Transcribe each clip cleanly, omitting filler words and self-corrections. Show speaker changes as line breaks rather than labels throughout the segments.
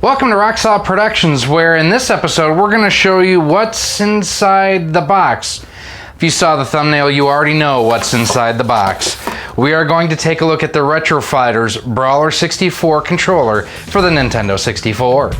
Welcome to Rocksaw Productions, where in this episode we're going to show you what's inside the box. If you saw the thumbnail, you already know what's inside the box. We are going to take a look at the Retro Fighters Brawler 64 controller for the Nintendo 64.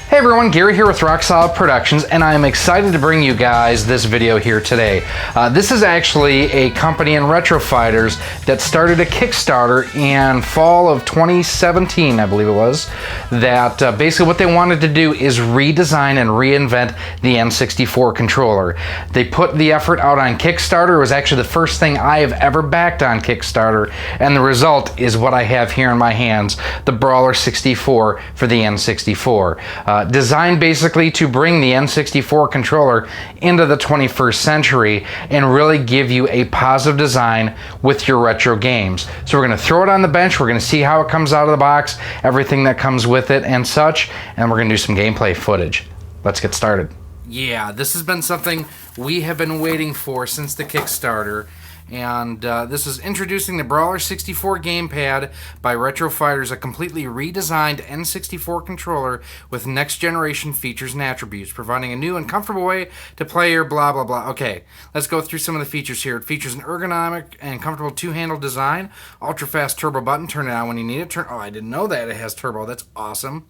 Hey everyone, Gary here with Rocksaw Productions, and I am excited to bring you guys this video here today. This is actually a company in Retro Fighters that started a Kickstarter in fall of 2017, I believe it was, that basically what they wanted to do is redesign and reinvent the N64 controller. They put the effort out on Kickstarter. It was actually the first thing I have ever backed on Kickstarter, and the result is what I have here in my hands, the Brawler 64 for the N64. Designed basically to bring the N64 controller into the 21st century and really give you a positive design with your retro games. So we're going to throw it on the bench, we're going to see how it comes out of the box, everything that comes with it and such, and we're going to do some gameplay footage. Let's get started. Yeah, this has been something we have been waiting for since the Kickstarter. And this is introducing the Brawler 64 gamepad by Retro Fighters, a completely redesigned N64 controller with next-generation features and attributes, providing a new and comfortable way to play your blah blah blah. Okay, let's go through some of the features here. It features an ergonomic and comfortable two-handle design, ultra-fast turbo button, turn it on when you need it. Oh, I didn't know that it has turbo. That's awesome.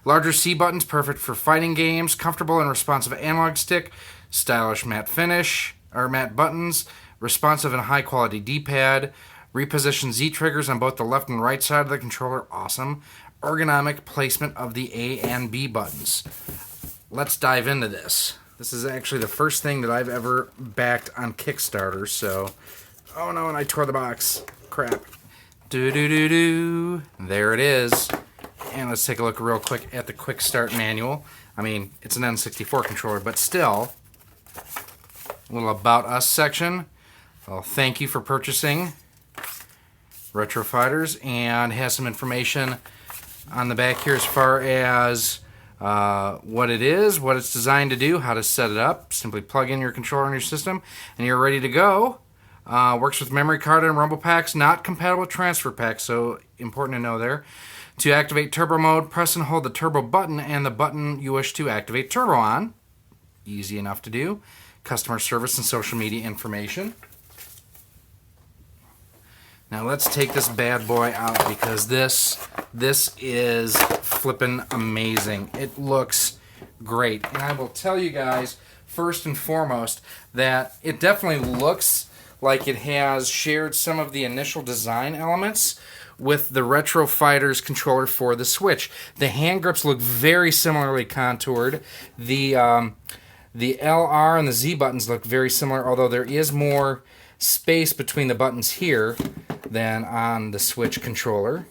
Larger C buttons, perfect for fighting games, comfortable and responsive analog stick, stylish matte finish, or matte buttons, responsive and high-quality D-pad, reposition Z-triggers on both the left and right side of the controller, awesome. Ergonomic placement of the A and B buttons. Let's dive into this. This is actually the first thing that I've ever backed on Kickstarter, so... Oh no, and I tore the box. Crap. Do-do-do-do. There it is. And let's take a look real quick at the Quick Start manual. I mean, it's an N64 controller, but still... A little About Us section. Well, thank you for purchasing Retro Fighters, and has some information on the back here as far as what it is, what it's designed to do, how to set it up. Simply plug in your controller in your system and you're ready to go. Works with memory card and rumble packs, not compatible with transfer packs, so important to know there. To activate turbo mode, press and hold the turbo button and the button you wish to activate turbo on. Easy enough to do. Customer service and social media information. Now let's take this bad boy out, because this is flippin' amazing. It looks great. And I will tell you guys, first and foremost, that it definitely looks like it has shared some of the initial design elements with the Retro Fighters controller for the Switch. The hand grips look very similarly contoured. The LR and the Z buttons look very similar, although there is more space between the buttons here than on the Switch controller.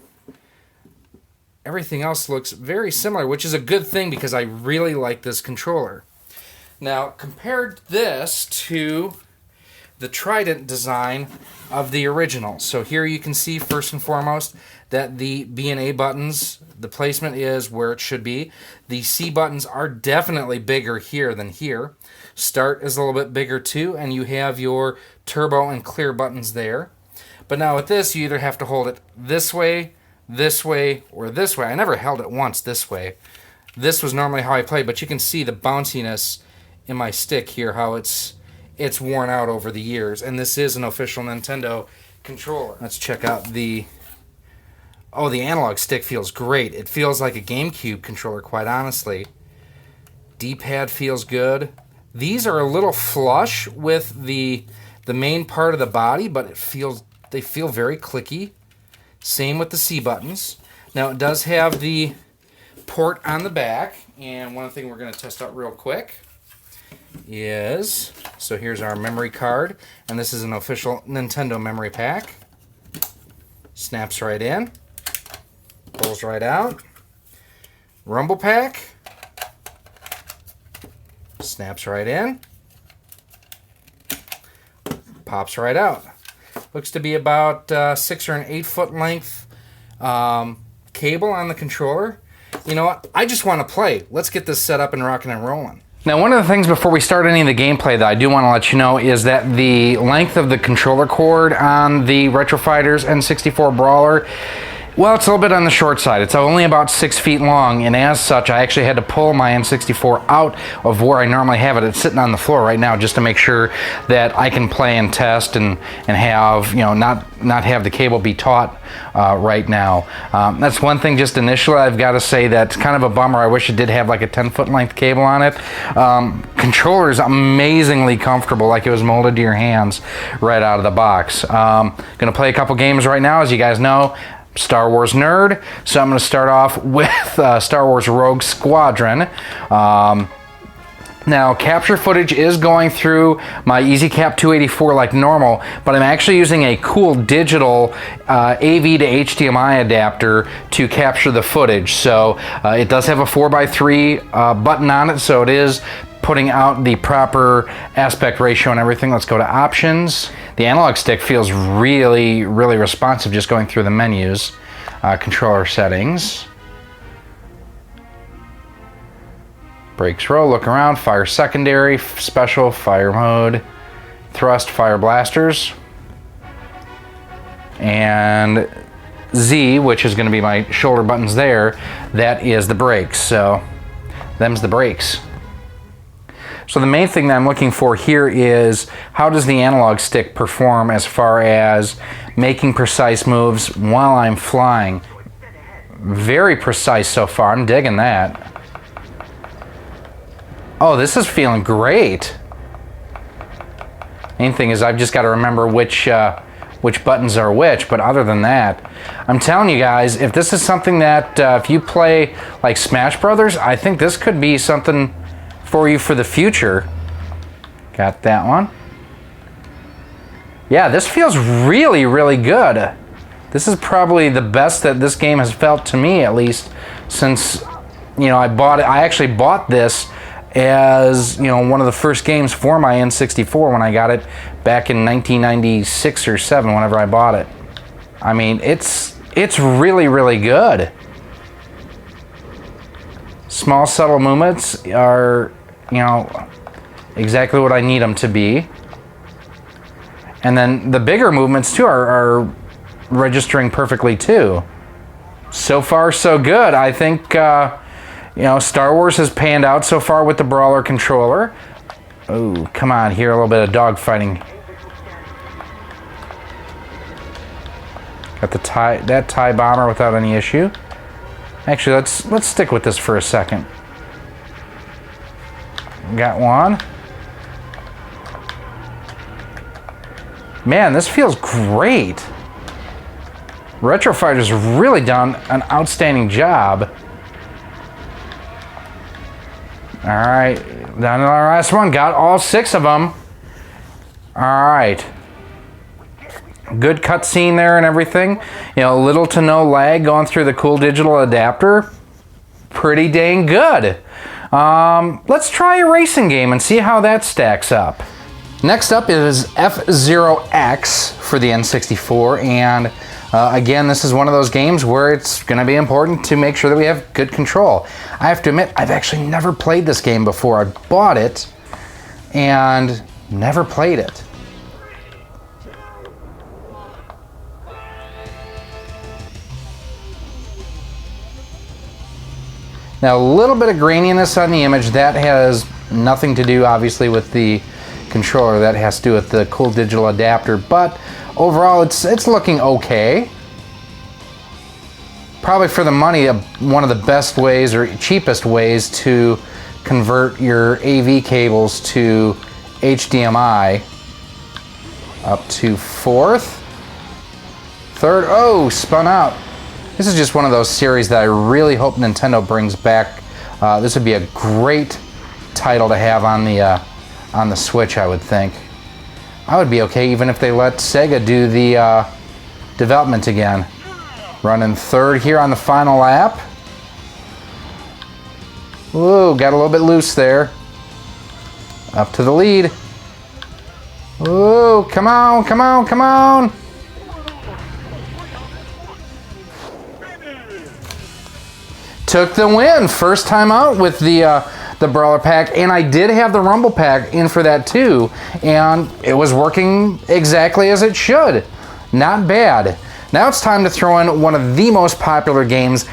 Everything else looks very similar, which is a good thing because I really like this controller. Now, compared this to the trident design of the original. So here you can see first and foremost that the B and A buttons, the placement is where it should be. The C buttons are definitely bigger here than here. Start is a little bit bigger too, and you have your turbo and clear buttons there. But now with this, you either have to hold it this way, or this way. I never held it once this way. This was normally how I played, but you can see the bounciness in my stick here, how it's worn out over the years. And this is an official Nintendo controller. Let's check out the... Oh, the analog stick feels great. It feels like a Gamecube controller, quite honestly. D-pad feels good. These are a little flush with the main part of the body, but they feel very clicky. Same with the C buttons. Now it does have the port on the back, and one thing we're going to test out real quick is, so here's our memory card, and this is an official Nintendo memory pack. Snaps right in, pulls right out. Rumble pack, snaps right in, pops right out. Looks to be about 6 or an 8 foot length cable on the controller. You know what? I just want to play. Let's get this set up and rocking and rolling. Now, one of the things before we start any of the gameplay that I do want to let you know is that the length of the controller cord on the Retro Fighters N64 Brawler, well, it's a little bit on the short side. It's only about 6 feet long, and as such, I actually had to pull my N64 out of where I normally have it. It's sitting on the floor right now just to make sure that I can play and test and have, you know, not have the cable be taut right now. That's one thing just initially I've got to say that's kind of a bummer. I wish it did have like a 10-foot length cable on it. Controller's amazingly comfortable, like it was molded to your hands right out of the box. Gonna play a couple games right now, as you guys know. Star Wars nerd, so I'm going to start off with Star Wars Rogue Squadron. Now, capture footage is going through my EasyCap 284 like normal, but I'm actually using a cool digital AV to HDMI adapter to capture the footage. So it does have a 4:3 button on it, so it is putting out the proper aspect ratio and everything. Let's go to options. The analog stick feels really, really responsive just going through the menus. Controller settings. Brakes roll, look around, fire secondary, special, fire mode, thrust, fire blasters. And Z, which is going to be my shoulder buttons there, that is the brakes. So, them's the brakes. So the main thing that I'm looking for here is how does the analog stick perform as far as making precise moves while I'm flying. Very precise so far, I'm digging that. Oh, this is feeling great. Main thing is I've just got to remember which buttons are which, but other than that, I'm telling you guys, if this is something that if you play like Smash Brothers, I think this could be something for you for the future. Got that one. Yeah, this feels really, really good. This is probably the best that this game has felt to me, at least, since, you know, I bought it. I actually bought this as, you know, one of the first games for my N64 when I got it back in 1996 or 7, whenever I bought it. I mean, it's really, really good. Small, subtle movements are, you know, exactly what I need them to be. And then the bigger movements too are registering perfectly too. So far, so good. I think, you know, Star Wars has panned out so far with the Brawler controller. Oh, come on, here, a little bit of dog fighting. Got that TIE bomber without any issue. Actually, let's stick with this for a second. Got one. Man, this feels great. Retro Fighters really done an outstanding job. All right, down to our last one. Got all 6 of them. All right. Good cutscene there and everything. You know, little to no lag going through the cool digital adapter. Pretty dang good. Let's try a racing game and see how that stacks up. Next up is F-Zero X for the N64, and again, this is one of those games where it's going to be important to make sure that we have good control. I have to admit, I've actually never played this game before. I bought it and never played it. Now, a little bit of graininess on the image. That has nothing to do, obviously, with the controller. That has to do with the cool digital adapter. But overall, it's looking okay. Probably for the money, one of the best ways or cheapest ways to convert your AV cables to HDMI. Up to 4th. 3rd. Oh, spun out. This is just one of those series that I really hope Nintendo brings back. This would be a great title to have on the Switch, I would think. I would be okay even if they let Sega do the development again. Running 3rd here on the final lap. Ooh, got a little bit loose there. Up to the lead. Ooh, come on, come on, come on. Took the win. First time out with the the Brawler pack, and I did have the Rumble pack in for that too, and it was working exactly as it should. Not bad. Now it's time to throw in one of the most popular games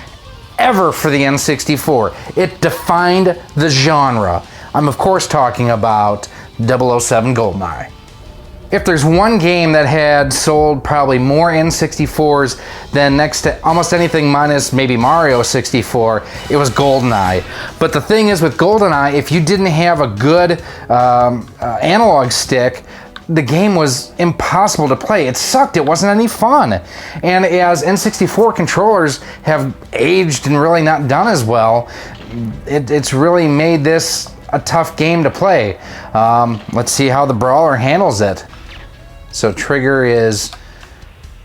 ever for the N64. It defined the genre. I'm of course talking about 007 GoldenEye. If there's one game that had sold probably more N64s than next to almost anything minus maybe Mario 64, it was GoldenEye. But the thing is with GoldenEye, if you didn't have a good analog stick, the game was impossible to play. It sucked, it wasn't any fun. And as N64 controllers have aged and really not done as well, it's really made this a tough game to play. Let's see how the Brawler handles it. So trigger is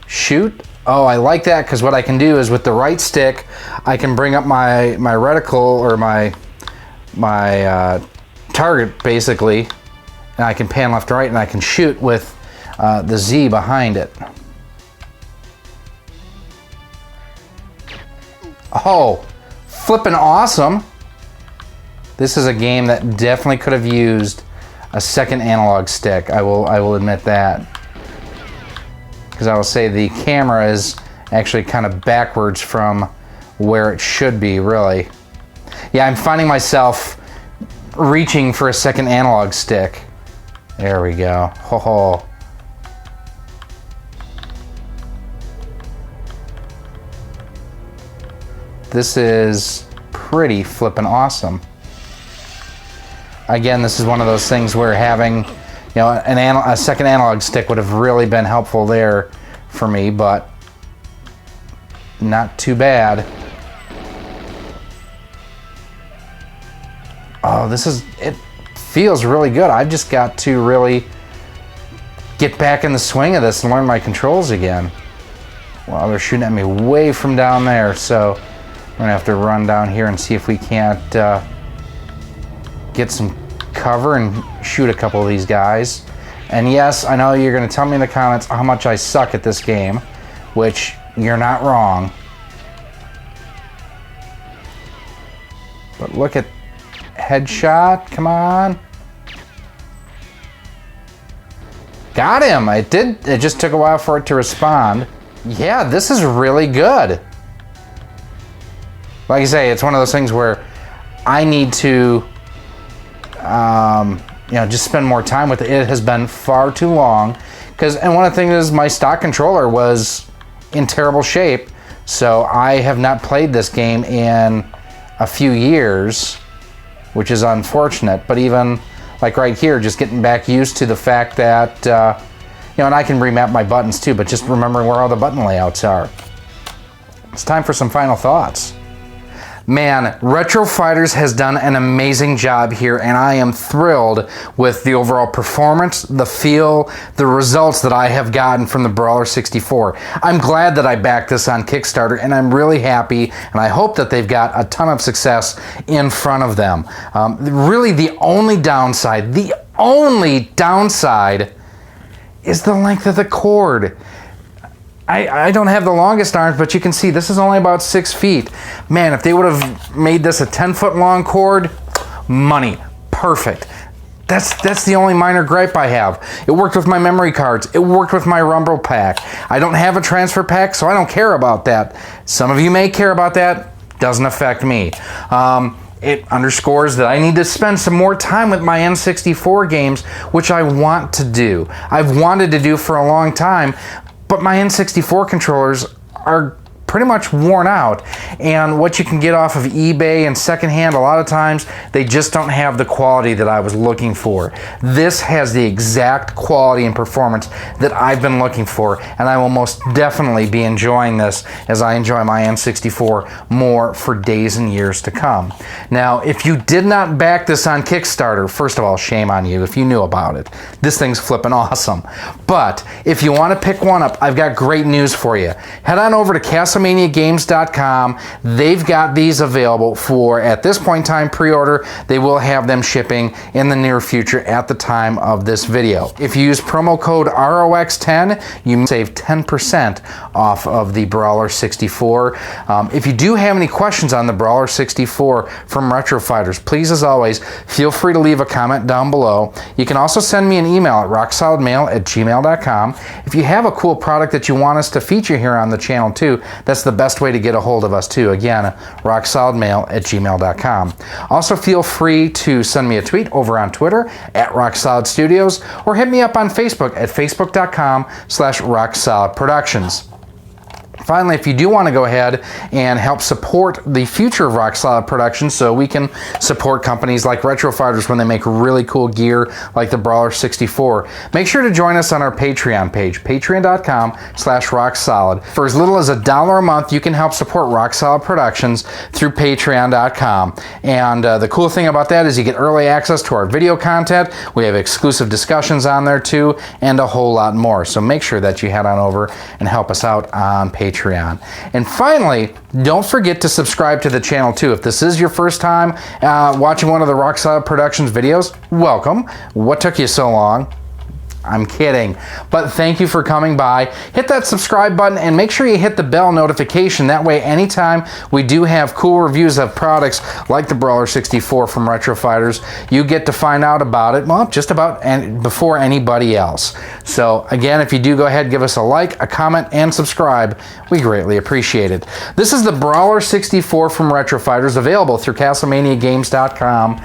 shoot. Oh, I like that because what I can do is with the right stick, I can bring up my reticle or my target basically, and I can pan left to right and I can shoot with the Z behind it. Oh, flippin' awesome. This is a game that definitely could have used a second analog stick. I will admit that. Because I will say the camera is actually kind of backwards from where it should be, really. Yeah, I'm finding myself reaching for a second analog stick. There we go. Ho ho. This is pretty flippin' awesome. Again, this is one of those things where having, you know, a second analog stick would have really been helpful there for me, but not too bad. Oh, it feels really good. I've just got to really get back in the swing of this and learn my controls again. Well, they're shooting at me way from down there, so we're gonna have to run down here and see if we can't get some cover and shoot a couple of these guys. And yes, I know you're going to tell me in the comments how much I suck at this game, which you're not wrong. But look at headshot, come on. Got him, it just took a while for it to respond. Yeah, this is really good. Like I say, it's one of those things where I need to you know, just spend more time with it. It has been far too long. And one of the things is my stock controller was in terrible shape, so I have not played this game in a few years, which is unfortunate. But even like right here, just getting back used to the fact that, you know, and I can remap my buttons too, but just remembering where all the button layouts are. It's time for some final thoughts. Man, Retro Fighters has done an amazing job here, and I am thrilled with the overall performance, the feel, the results that I have gotten from the Brawler 64. I'm glad that I backed this on Kickstarter, and I'm really happy, and I hope that they've got a ton of success in front of them. Really, the only downside is the length of the cord. I don't have the longest arms, but you can see this is only about 6 feet. Man, if they would have made this a 10-foot long cord, money, perfect. That's the only minor gripe I have. It worked with my memory cards. It worked with my Rumble pack. I don't have a transfer pack, so I don't care about that. Some of you may care about that. Doesn't affect me. It underscores that I need to spend some more time with my N64 games, which I want to do. I've wanted to do for a long time, but my N64 controllers are pretty much worn out, and what you can get off of eBay and secondhand, a lot of times they just don't have the quality that I was looking for. This has the exact quality and performance that I've been looking for, and I will most definitely be enjoying this as I enjoy my N64 more for days and years to come. Now, if you did not back this on Kickstarter, first of all, shame on you if you knew about it. This thing's flipping awesome. But if you want to pick one up, I've got great news for you. Head on over to Casa CastleManiaGames.com. They've got these available for, at this point in time, pre-order. They will have them shipping in the near future at the time of this video. If you use promo code ROX10, you save 10% off of the Brawler 64. If you do have any questions on the Brawler 64 from Retro Fighters, please, as always, feel free to leave a comment down below. You can also send me an email at rocksolidmail@gmail.com. If you have a cool product that you want us to feature here on the channel too, that's the best way to get a hold of us too. Again, rocksolidmail@gmail.com. Also, feel free to send me a tweet over on Twitter at RockSolidStudios, or hit me up on Facebook at facebook.com/RockSolidProductions. Finally, if you do want to go ahead and help support the future of Rock Solid Productions so we can support companies like Retro Fighters when they make really cool gear like the Brawler 64, make sure to join us on our Patreon page, patreon.com/rocksolid. For as little as $1 a month, you can help support Rock Solid Productions through patreon.com. And the cool thing about that is you get early access to our video content. We have exclusive discussions on there too, and a whole lot more. So make sure that you head on over and help us out on Patreon. And finally, don't forget to subscribe to the channel too. If this is your first time watching one of the Rock Solid Productions videos, welcome. What took you so long? I'm kidding, but thank you for coming by. Hit that subscribe button and make sure you hit the bell notification. That way, anytime we do have cool reviews of products like the Brawler 64 from Retro Fighters, you get to find out about it, well, just about before anybody else. So again, if you do go ahead, give us a like, a comment, and subscribe. We greatly appreciate it. This is the Brawler 64 from Retro Fighters, available through CastleManiaGames.com.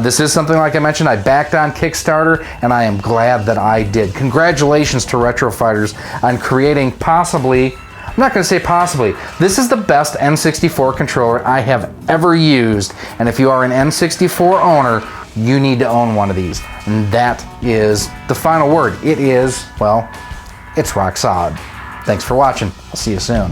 This is something, like I mentioned, I backed on Kickstarter, and I am glad that I did. Congratulations to Retro Fighters on creating possibly, I'm not going to say possibly, this is the best N64 controller I have ever used. And if you are an N64 owner, you need to own one of these. And that is the final word. It is, well, it's rock solid. Thanks for watching. I'll see you soon.